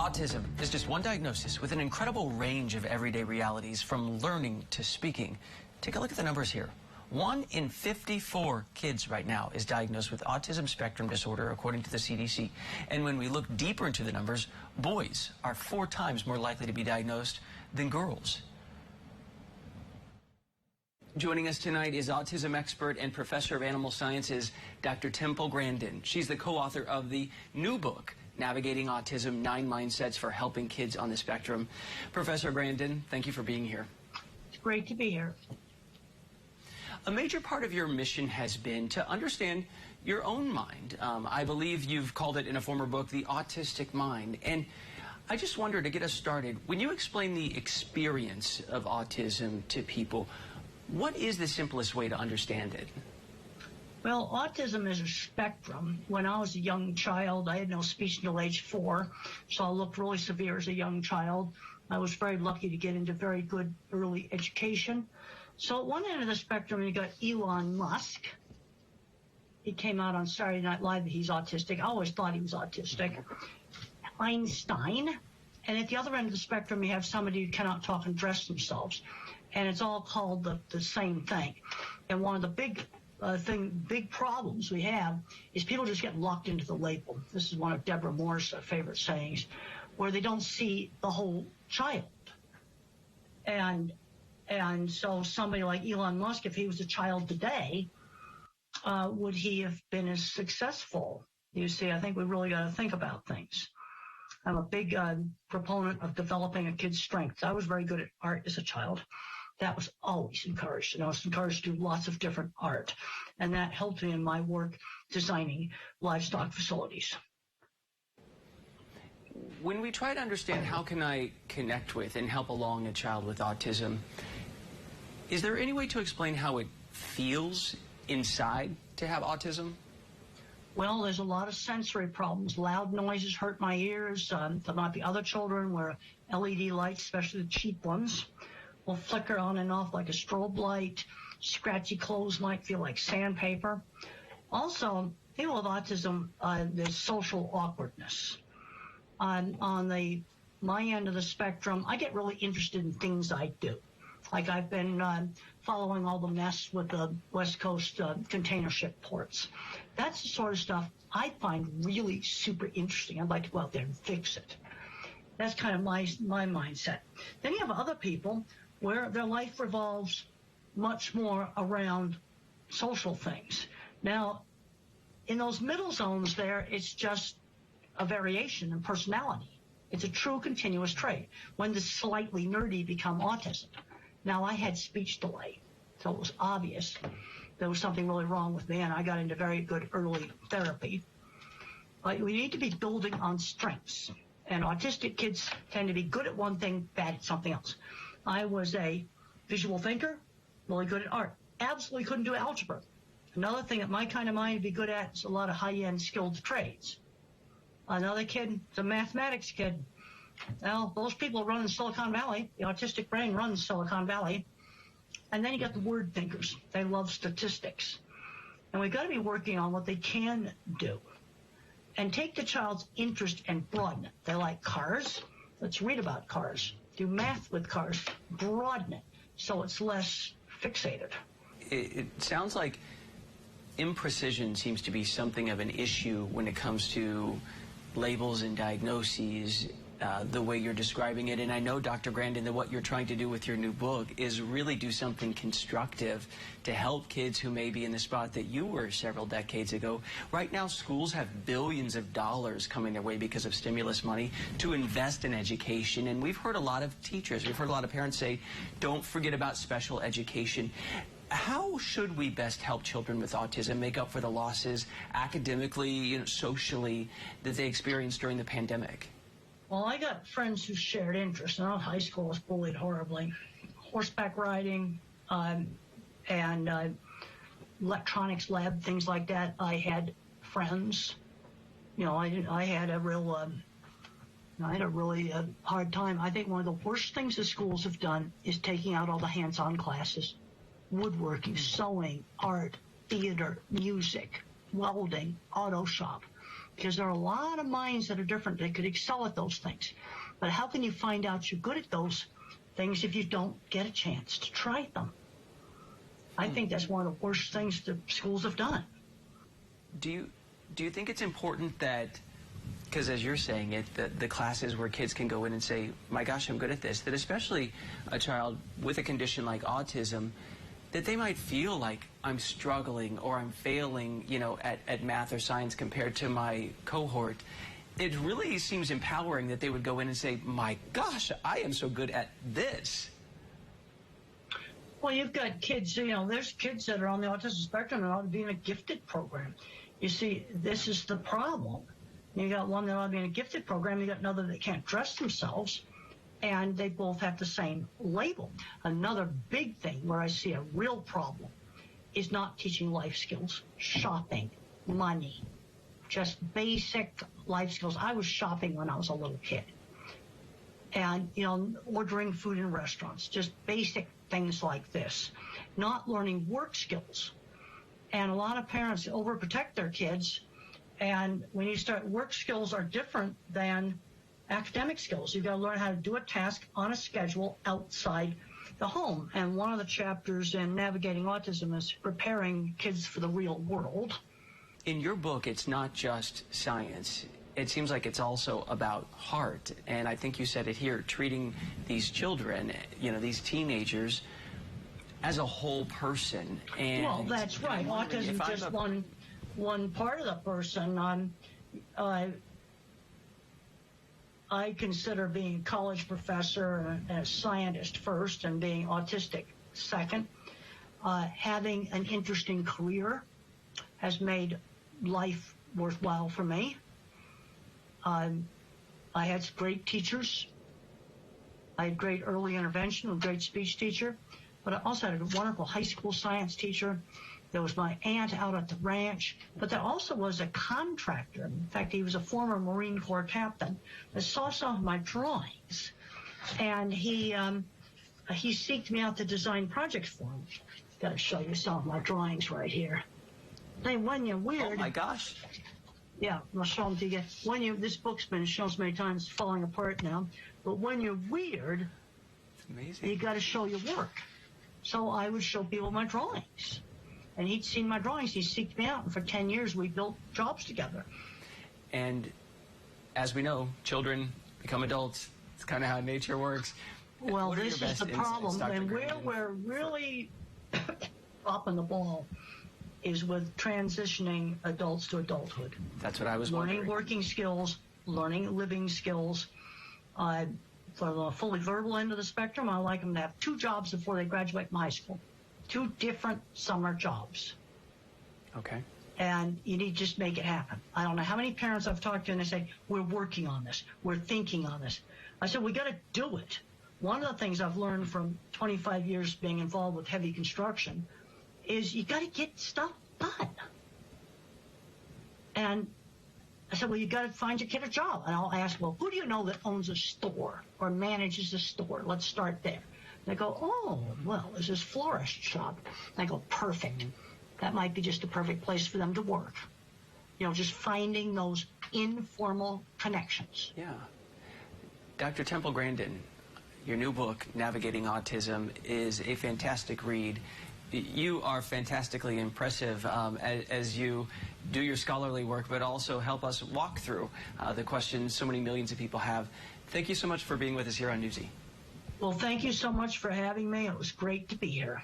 Autism is just one diagnosis with an incredible range of everyday realities from learning to speaking. Take a look at the numbers here. 1 in 54 kids right now is diagnosed with autism spectrum disorder, according to the CDC. And when we look deeper into the numbers, boys are 4 times more likely to be diagnosed than girls. Joining us tonight is autism expert and professor of animal sciences, Dr. Temple Grandin. She's the co-author of the new book, Navigating Autism, 9 Mindsets for Helping Kids on the Spectrum. Professor Grandin, thank you for being here. It's great to be here. A major part of your mission has been to understand your own mind. I believe you've called it in a former book, the autistic mind. And I just wonder, to get us started, when you explain the experience of autism to people, what is the simplest way to understand it? Well, autism is a spectrum. When I was a young child, I had no speech until age 4, so I looked really severe as a young child. I was very lucky to get into very good early education. So at one end of the spectrum, you got Elon Musk. He came out on Saturday Night Live that he's autistic. I always thought he was autistic. Einstein. And at the other end of the spectrum, you have somebody who cannot talk and dress themselves. And it's all called the same thing. And one of the big problems we have is people just get locked into the label. This is one of Deborah Moore's favorite sayings, where they don't see the whole child. And so somebody like Elon Musk, if he was a child today, would he have been as successful? You see, I think we really got to think about things. I'm a big proponent of developing a kid's strengths. I was very good at art as a child. That was always encouraged, and I was encouraged to do lots of different art, and that helped me in my work designing livestock facilities. When we try to understand how can I connect with and help along a child with autism, is there any way to explain how it feels inside to have autism? Well, there's a lot of sensory problems. Loud noises hurt my ears. There might be other children where LED lights, especially the cheap ones, will flicker on and off like a strobe light. Scratchy clothes might feel like sandpaper. Also, people with autism, there's social awkwardness. On my end of the spectrum, I get really interested in things I do. Like I've been following all the mess with the West Coast container ship ports. That's the sort of stuff I find really super interesting. I'd like to go out there and fix it. That's kind of my mindset. Then you have other people where their life revolves much more around social things. Now, in those middle zones there, it's just a variation in personality. It's a true continuous trait. When the slightly nerdy become autism. Now, I had speech delay, so it was obvious there was something really wrong with me, and I got into very good early therapy. But we need to be building on strengths, and autistic kids tend to be good at one thing, bad at something else. I was a visual thinker, really good at art. Absolutely couldn't do algebra. Another thing that my kind of mind would be good at is a lot of high-end skilled trades. Another kid is a mathematics kid. Well, those people run in Silicon Valley. The autistic brain runs Silicon Valley. And then you got the word thinkers. They love statistics. And we've got to be working on what they can do. And take the child's interest and broaden it. They like cars. Let's read about cars. Do math with cars. Broaden it so it's less fixated. It sounds like imprecision seems to be something of an issue when it comes to labels and diagnoses, the way you're describing it. And I know, Dr. Grandin, that what you're trying to do with your new book is really do something constructive to help kids who may be in the spot that you were several decades ago. Right now, schools have billions of dollars coming their way because of stimulus money to invest in education. And we've heard a lot of teachers, we've heard a lot of parents say, don't forget about special education. How should we best help children with autism make up for the losses academically, socially, that they experienced during the pandemic? Well, I got friends who shared interests. In high school, I was bullied horribly. Horseback riding and electronics lab, things like that. I had friends. I had a really hard time. I think one of the worst things the schools have done is taking out all the hands-on classes. Woodworking, sewing, art, theater, music, welding, auto shop. because there are a lot of minds that are different. They could excel at those things. But how can you find out you're good at those things if you don't get a chance to try them? I think that's one of the worst things the schools have done. Do you think it's important that, because as you're saying it, the classes where kids can go in and say, my gosh, I'm good at this, that especially a child with a condition like autism, that they might feel like I'm struggling or I'm failing, you know, at math or science compared to my cohort. It really seems empowering that they would go in and say, my gosh, I am so good at this. Well, you've got kids, you know, there's kids that are on the autism spectrum and ought to be in a gifted program. You see, this is the problem. You got one that ought to be in a gifted program, you got another that can't dress themselves, and they both have the same label. Another big thing where I see a real problem is not teaching life skills, shopping, money, just basic life skills. I was shopping when I was a little kid. And, you know, ordering food in restaurants, just basic things like this. Not learning work skills. And a lot of parents overprotect their kids. And when you start, work skills are different than academic skills. You've got to learn how to do a task on a schedule outside the home. And one of the chapters in Navigating Autism is preparing kids for the real world. In your book, it's not just science. It seems like it's also about heart. And I think you said it here, treating these children, you know, these teenagers, as a whole person. And well, that's right. Autism is just one part of the person. I consider being a college professor and a scientist first and being autistic second. Having an interesting career has made life worthwhile for me. I had great teachers. I had great early intervention, a great speech teacher, but I also had a wonderful high school science teacher. There was my aunt out at the ranch, but there also was a contractor. In fact, he was a former Marine Corps captain that saw some of my drawings, and he seeked me out to design projects for him. Got to show you some of my drawings right here. When you're weird. Oh my gosh. Yeah, I'll show them to you. This book's been shown so many times, it's falling apart now. But when you're weird, it's amazing. You got to show your work. So I would show people my drawings. And he'd seen my drawings. He seeked me out. And for 10 years, we built jobs together. And as we know, children become adults. It's kind of how nature works. Well, this is the problem. And where we're really dropping the ball is with transitioning adults to adulthood. That's what I was wondering. Learning working skills, learning living skills. For the fully verbal end of the spectrum, I like them to have 2 jobs before they graduate from high school. 2 different summer jobs. Okay. And you need to just make it happen. I don't know how many parents I've talked to and they say, we're working on this. We're thinking on this. I said, we got to do it. One of the things I've learned from 25 years being involved with heavy construction is you got to get stuff done. And I said, well, you got to find your kid a job. And I'll ask, well, who do you know that owns a store or manages a store? Let's start there. They go, oh, well, there's this florist shop. And I go, perfect. That might be just a perfect place for them to work. You know, just finding those informal connections. Yeah. Dr. Temple Grandin, your new book, Navigating Autism, is a fantastic read. You are fantastically impressive as you do your scholarly work, but also help us walk through the questions so many millions of people have. Thank you so much for being with us here on Newsy. Well, thank you so much for having me. It was great to be here.